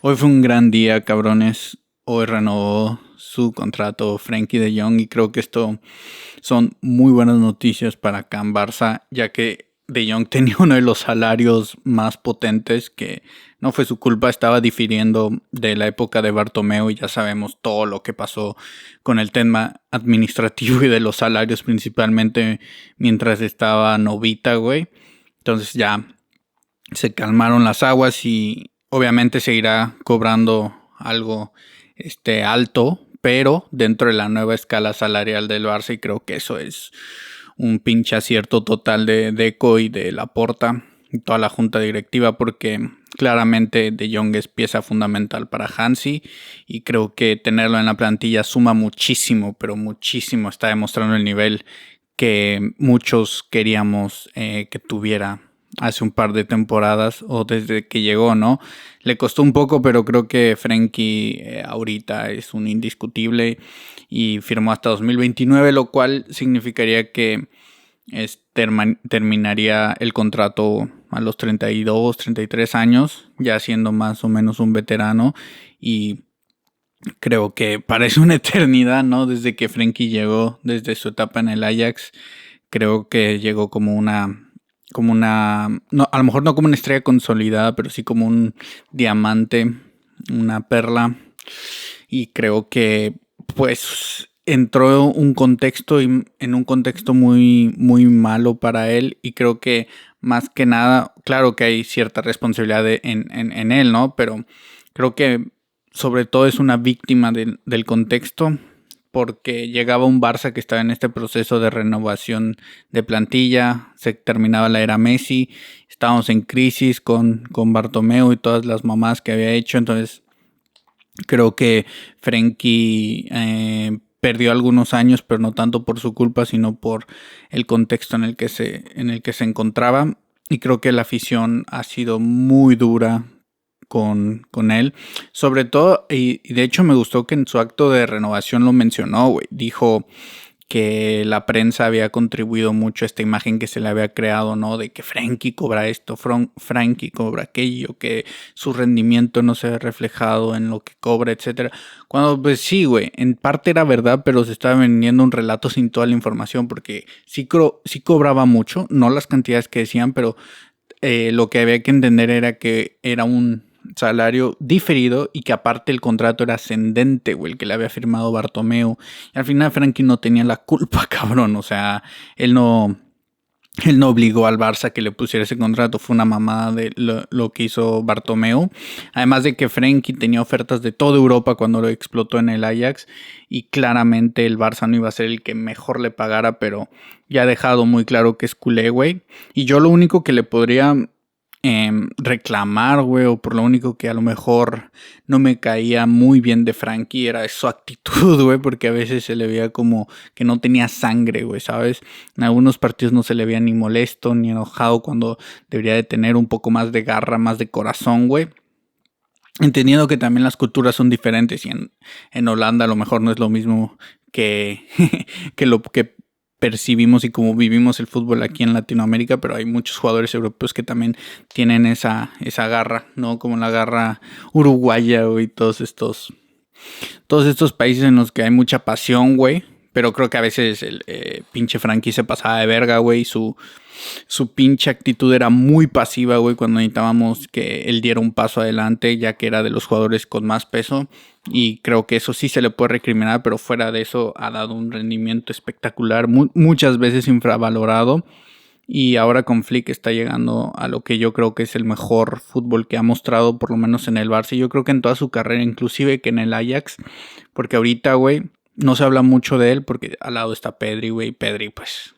Hoy fue un gran día, cabrones. Hoy renovó su contrato Frenkie de Jong y creo que esto son muy buenas noticias para Can Barça, ya que de Jong tenía uno de los salarios más potentes que no fue su culpa, estaba difiriendo de la época de Bartomeu y ya sabemos todo lo que pasó con el tema administrativo y de los salarios principalmente mientras estaba Novita, güey. Entonces ya se calmaron las aguas y obviamente seguirá cobrando algo alto, pero dentro de la nueva escala salarial del Barça, y creo que eso es un pinche acierto total de Deco y de Laporta y toda la junta directiva, porque claramente De Jong es pieza fundamental para Hansi y creo que tenerlo en la plantilla suma muchísimo, pero muchísimo. Está demostrando el nivel que muchos queríamos que tuviera hace un par de temporadas o desde que llegó, ¿no? Le costó un poco, pero creo que Frenkie ahorita es un indiscutible y firmó hasta 2029, lo cual significaría que terminaría el contrato a los 32, 33 años, ya siendo más o menos un veterano, y creo que parece una eternidad, ¿no? Desde que Frenkie llegó, desde su etapa en el Ajax, creo que llegó como una, no, a lo mejor no como una estrella consolidada, pero sí como un diamante, una perla. Y creo que pues entró un contexto en un contexto muy, muy malo para él. Y creo que más que nada, claro que hay cierta responsabilidad en él, ¿no? Pero creo que sobre todo es una víctima del contexto, porque llegaba un Barça que estaba en este proceso de renovación de plantilla, se terminaba la era Messi, estábamos en crisis con Bartomeu y todas las mamás que había hecho, entonces creo que Frenkie perdió algunos años, pero no tanto por su culpa, sino por el contexto en el que se encontraba, y creo que la afición ha sido muy dura con él. Sobre todo, y de hecho me gustó que en su acto de renovación lo mencionó, güey. Dijo que la prensa había contribuido mucho a esta imagen que se le había creado, ¿no? De que Frenkie cobra esto, Frenkie cobra aquello, que su rendimiento no se ve reflejado en lo que cobra, etcétera. Cuando, pues sí, güey, en parte era verdad, pero se estaba vendiendo un relato sin toda la información, porque sí cobraba mucho, no las cantidades que decían, pero lo que había que entender era que era un salario diferido y que aparte el contrato era ascendente, güey, el que le había firmado Bartomeu. Y al final Frankie no tenía la culpa, cabrón. O sea, él no, él no obligó al Barça a que le pusiera ese contrato. Fue una mamada de lo que hizo Bartomeu. Además de que Frenkie tenía ofertas de toda Europa cuando lo explotó en el Ajax. Y claramente el Barça no iba a ser el que mejor le pagara, pero ya ha dejado muy claro que es culé, güey. Y yo lo único que le podría reclamar, güey, o por lo único que a lo mejor no me caía muy bien de Frankie era su actitud, güey, porque a veces se le veía como que no tenía sangre, güey, ¿sabes? En algunos partidos no se le veía ni molesto ni enojado cuando debería de tener un poco más de garra, más de corazón, güey. Entendiendo que también las culturas son diferentes y en Holanda a lo mejor no es lo mismo que, que lo que percibimos y como vivimos el fútbol aquí en Latinoamérica, pero hay muchos jugadores europeos que también tienen esa garra, ¿no? Como la garra uruguaya, güey, todos estos países en los que hay mucha pasión, güey. Pero creo que a veces el pinche Frankie se pasaba de verga, güey. Su pinche actitud era muy pasiva, güey, cuando necesitábamos que él diera un paso adelante, ya que era de los jugadores con más peso. Y creo que eso sí se le puede recriminar, pero fuera de eso ha dado un rendimiento espectacular, muchas veces infravalorado. Y ahora con Flick está llegando a lo que yo creo que es el mejor fútbol que ha mostrado, por lo menos en el Barça. Yo creo que en toda su carrera, inclusive que en el Ajax. Porque ahorita, güey, no se habla mucho de él porque al lado está Pedri, güey. Pedri, pues,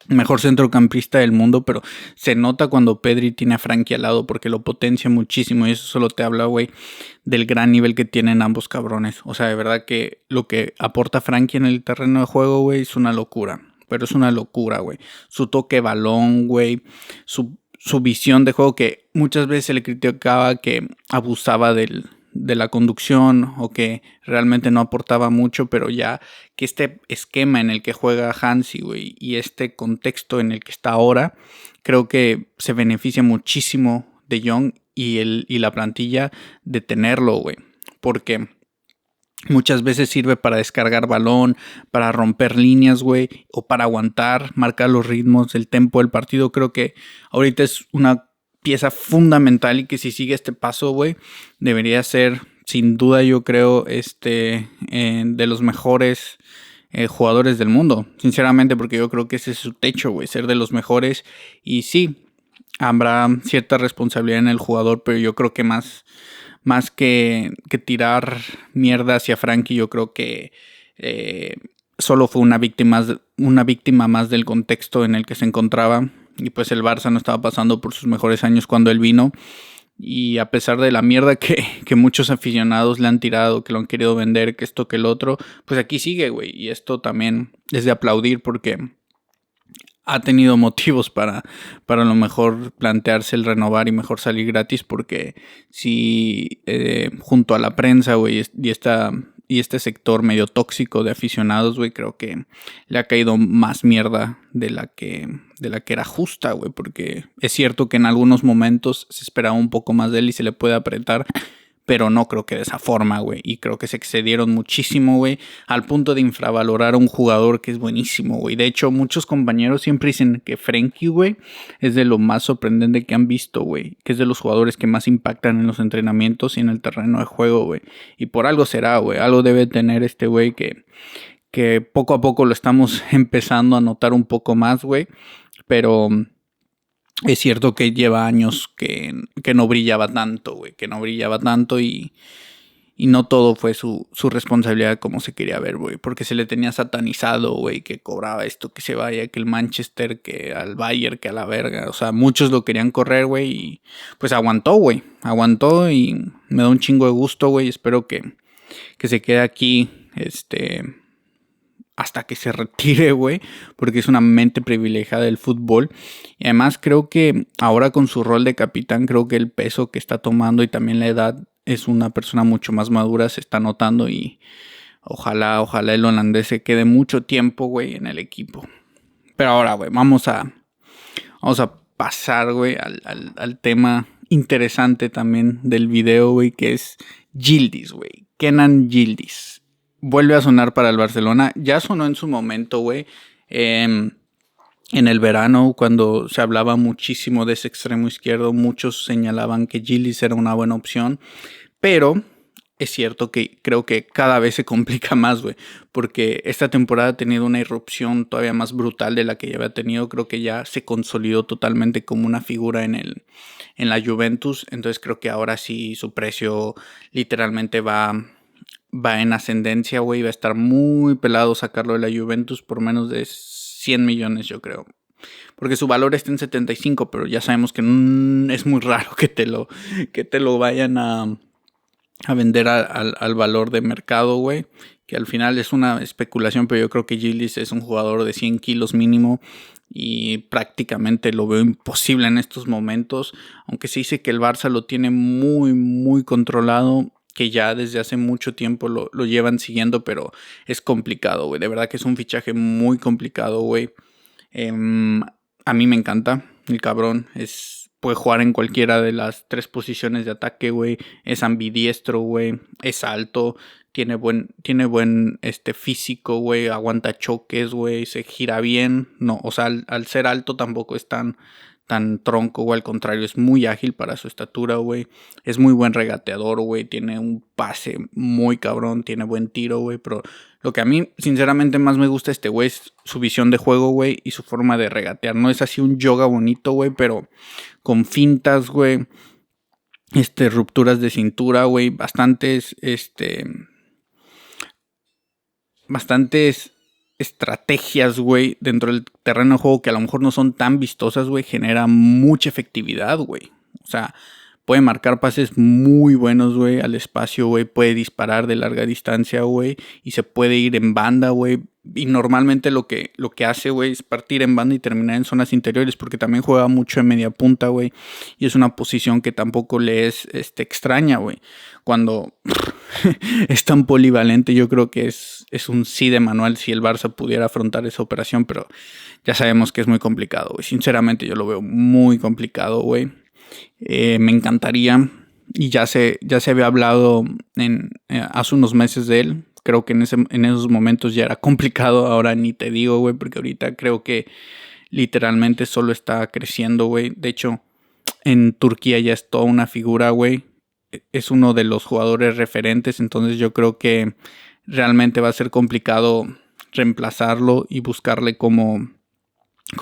mejor centrocampista del mundo, pero se nota cuando Pedri tiene a Frankie al lado porque lo potencia muchísimo y eso solo te habla, güey, del gran nivel que tienen ambos cabrones. O sea, de verdad que lo que aporta Frankie en el terreno de juego, güey, es una locura. Pero es una locura, güey. Su toque balón, güey. Su visión de juego que muchas veces se le criticaba que abusaba de la conducción o que realmente no aportaba mucho, pero ya que este esquema en el que juega Hansi, güey, y este contexto en el que está ahora, creo que se beneficia muchísimo de Jong y la plantilla de tenerlo, güey. Porque muchas veces sirve para descargar balón, para romper líneas, güey, o para aguantar, marcar los ritmos, el tempo del partido. Creo que ahorita es una pieza fundamental y que si sigue este paso, güey, debería ser, sin duda, yo creo, de los mejores jugadores del mundo. Sinceramente, porque yo creo que ese es su techo, güey, ser de los mejores. Y sí, habrá cierta responsabilidad en el jugador, pero yo creo que más que tirar mierda hacia Frankie, yo creo que solo fue una víctima más del contexto en el que se encontraba. Y pues el Barça no estaba pasando por sus mejores años cuando él vino. Y a pesar de la mierda que muchos aficionados le han tirado, que lo han querido vender, que esto, que el otro, pues aquí sigue, güey. Y esto también es de aplaudir porque ha tenido motivos para a lo mejor plantearse el renovar y mejor salir gratis, porque si junto a la prensa, güey, y este sector medio tóxico de aficionados, güey, creo que le ha caído más mierda de la que era justa, güey, porque es cierto que en algunos momentos se esperaba un poco más de él y se le puede apretar, pero no creo que de esa forma, güey. Y creo que se excedieron muchísimo, güey, al punto de infravalorar a un jugador que es buenísimo, güey. De hecho, muchos compañeros siempre dicen que Frenkie, güey, es de lo más sorprendente que han visto, güey. Que es de los jugadores que más impactan en los entrenamientos y en el terreno de juego, güey. Y por algo será, güey. Algo debe tener este güey que poco a poco lo estamos empezando a notar un poco más, güey. Pero es cierto que lleva años que no brillaba tanto, güey. Que no brillaba tanto y no todo fue su responsabilidad como se quería ver, güey. Porque se le tenía satanizado, güey. Que cobraba esto, que se vaya, que el Manchester, que al Bayern, que a la verga. O sea, muchos lo querían correr, güey. Y pues aguantó, güey. Aguantó y me da un chingo de gusto, güey. Espero que se quede aquí, hasta que se retire, güey, porque es una mente privilegiada del fútbol. Y además creo que ahora con su rol de capitán, creo que el peso que está tomando y también la edad, es una persona mucho más madura, se está notando y ojalá el holandés se quede mucho tiempo, güey, en el equipo. Pero ahora, güey, vamos a pasar, güey, al tema interesante también del video, güey, que es Yildiz, güey. Kenan Yildiz vuelve a sonar para el Barcelona. Ya sonó en su momento, güey. En el verano, cuando se hablaba muchísimo de ese extremo izquierdo, muchos señalaban que Yildiz era una buena opción. Pero es cierto que creo que cada vez se complica más, güey. Porque esta temporada ha tenido una irrupción todavía más brutal de la que ya había tenido. Creo que ya se consolidó totalmente como una figura en la Juventus. Entonces creo que ahora sí su precio literalmente va en ascendencia, güey. Va a estar muy pelado sacarlo de la Juventus por menos de 100 millones, yo creo. Porque su valor está en 75, pero ya sabemos que es muy raro que te lo vayan a vender al valor de mercado, güey. Que al final es una especulación, pero yo creo que Yildiz es un jugador de 100 kilos mínimo. Y prácticamente lo veo imposible en estos momentos. Aunque se dice que el Barça lo tiene muy, muy controlado, que ya desde hace mucho tiempo lo llevan siguiendo, pero es complicado, güey. De verdad que es un fichaje muy complicado, güey. A mí me encanta. El cabrón puede jugar en cualquiera de las 3 posiciones de ataque, güey. Es ambidiestro, güey. Es alto. Tiene buen físico, güey. Aguanta choques, güey. Se gira bien. No, o sea, al ser alto tampoco es tan tronco, güey. Al contrario, es muy ágil para su estatura, güey. Es muy buen regateador, güey. Tiene un pase muy cabrón. Tiene buen tiro, güey. Pero lo que a mí, sinceramente, más me gusta güey es su visión de juego, güey. Y su forma de regatear. No es así un yoga bonito, güey. Pero con fintas, güey. Rupturas de cintura, güey. Bastantes estrategias, güey, dentro del terreno de juego que a lo mejor no son tan vistosas, güey, genera mucha efectividad, güey. O sea, puede marcar pases muy buenos, güey, al espacio, güey. Puede disparar de larga distancia, güey. Y se puede ir en banda, güey. Y normalmente lo que hace, güey, es partir en banda y terminar en zonas interiores. Porque también juega mucho en media punta, güey. Y es una posición que tampoco le es extraña, güey. Cuando es tan polivalente, yo creo que es un sí de manual si el Barça pudiera afrontar esa operación. Pero ya sabemos que es muy complicado, güey. Sinceramente yo lo veo muy complicado, güey. Me encantaría. Y ya se había hablado hace unos meses de él. Creo que en esos momentos ya era complicado. Ahora ni te digo, güey, porque ahorita creo que literalmente solo está creciendo, güey. De hecho, en Turquía ya es toda una figura, güey. Es uno de los jugadores referentes. Entonces yo creo que realmente va a ser complicado reemplazarlo y buscarle como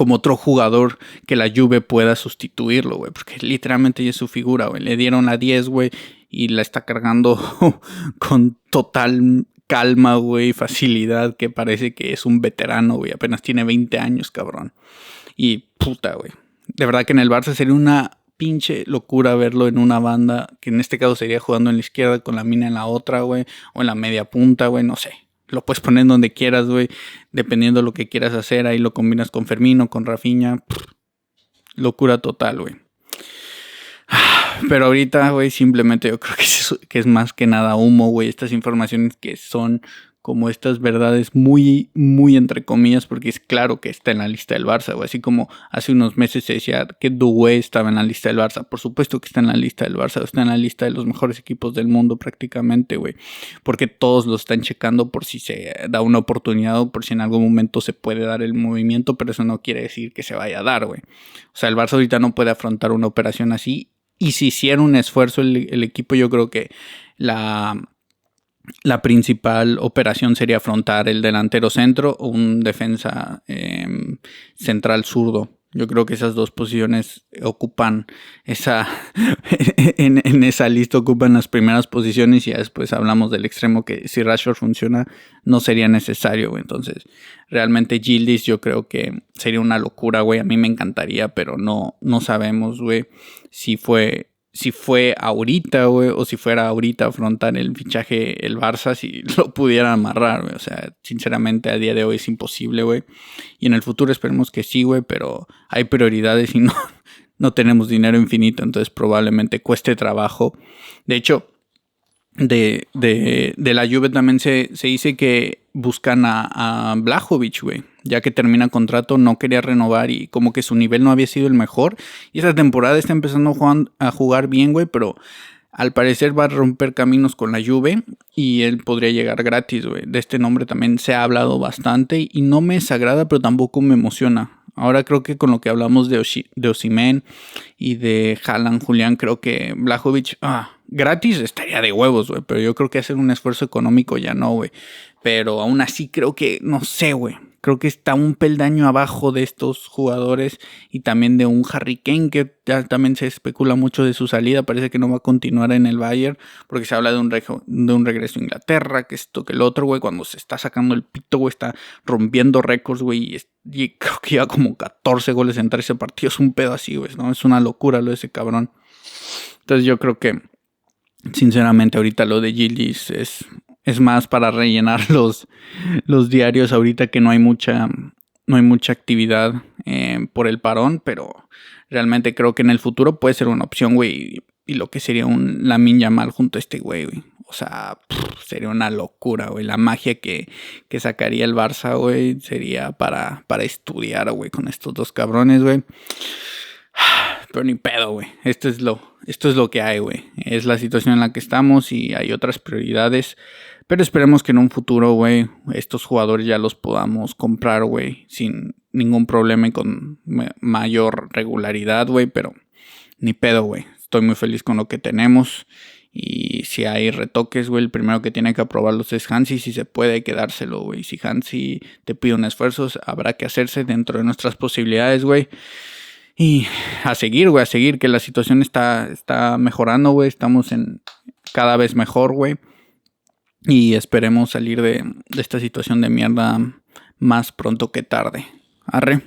otro jugador que la Juve pueda sustituirlo, güey. Porque literalmente ya es su figura, güey. Le dieron la 10, güey, y la está cargando con total calma, güey, facilidad, que parece que es un veterano, güey. Apenas tiene 20 años, cabrón. Y puta, güey. De verdad que en el Barça sería una pinche locura verlo en una banda, que en este caso sería jugando en la izquierda con la Mina en la otra, güey, o en la media punta, güey, no sé. Lo puedes poner donde quieras, güey, dependiendo de lo que quieras hacer. Ahí lo combinas con Fermino, con Rafinha. Locura total, güey. Pero ahorita, güey, simplemente yo creo que es más que nada humo, güey. Estas informaciones que son como estas verdades muy, muy entre comillas, porque es claro que está en la lista del Barça, güey. Así como hace unos meses se decía que Doué estaba en la lista del Barça. Por supuesto que está en la lista del Barça, está en la lista de los mejores equipos del mundo prácticamente, güey. Porque todos lo están checando por si se da una oportunidad o por si en algún momento se puede dar el movimiento, pero eso no quiere decir que se vaya a dar, güey. O sea, el Barça ahorita no puede afrontar una operación así. Y si hiciera un esfuerzo el equipo, yo creo que la principal operación sería afrontar el delantero centro o un defensa central zurdo. Yo creo que esas dos posiciones ocupan en esa lista ocupan las primeras posiciones y ya después hablamos del extremo que si Rashford funciona no sería necesario, güey. Entonces realmente Yildiz yo creo que sería una locura, güey. A mí me encantaría, pero no sabemos, güey, si fue ahorita, güey, o si fuera ahorita afrontar el fichaje el Barça, si lo pudiera amarrar, güey. O sea, sinceramente a día de hoy es imposible, güey. Y en el futuro esperemos que sí, güey, pero hay prioridades y no tenemos dinero infinito, entonces probablemente cueste trabajo. De hecho, de la Juve también se dice que buscan a Vlahovic, güey. Ya que termina contrato, no quería renovar y como que su nivel no había sido el mejor. Y esta temporada está empezando a jugar bien, güey, pero al parecer va a romper caminos con la Juve y él podría llegar gratis, güey. De este nombre también se ha hablado bastante y no me desagrada, pero tampoco me emociona. Ahora creo que con lo que hablamos de Osimhen y de Haaland, Julián, creo que Vlahovic, gratis estaría de huevos, güey. Pero yo creo que hacer un esfuerzo económico ya no, güey. Pero aún así creo que, no sé, güey. Creo que está un peldaño abajo de estos jugadores y también de un Harry Kane que ya también se especula mucho de su salida. Parece que no va a continuar en el Bayern porque se habla de un regreso a Inglaterra, que esto, que el otro, güey. Cuando se está sacando el pito, güey, está rompiendo récords, güey. Y creo que lleva como 14 goles en 13 partidos. Un pedo así, güey, ¿no? Es una locura lo de ese cabrón. Entonces yo creo que, sinceramente, ahorita lo de Yildiz es más para rellenar los diarios ahorita que no hay mucha actividad por el parón, pero realmente creo que en el futuro puede ser una opción, güey, y lo que sería un Lamine Yamal junto a este güey. O sea, sería una locura, güey. La magia que sacaría el Barça, güey, sería para estudiar, güey, con estos dos cabrones, güey. Pero ni pedo, güey. Esto es lo que hay, güey. Es la situación en la que estamos y hay otras prioridades. Pero esperemos que en un futuro, güey, estos jugadores ya los podamos comprar, güey, sin ningún problema y con mayor regularidad, güey. Pero ni pedo, güey. Estoy muy feliz con lo que tenemos. Y si hay retoques, güey, el primero que tiene que aprobarlos es Hansi. Si se puede, hay que dárselo, güey. Si Hansi te pide un esfuerzo, habrá que hacerse dentro de nuestras posibilidades, güey. Y a seguir, güey, que la situación está mejorando, güey. Estamos en cada vez mejor, güey. Y esperemos salir de esta situación de mierda más pronto que tarde. Arre.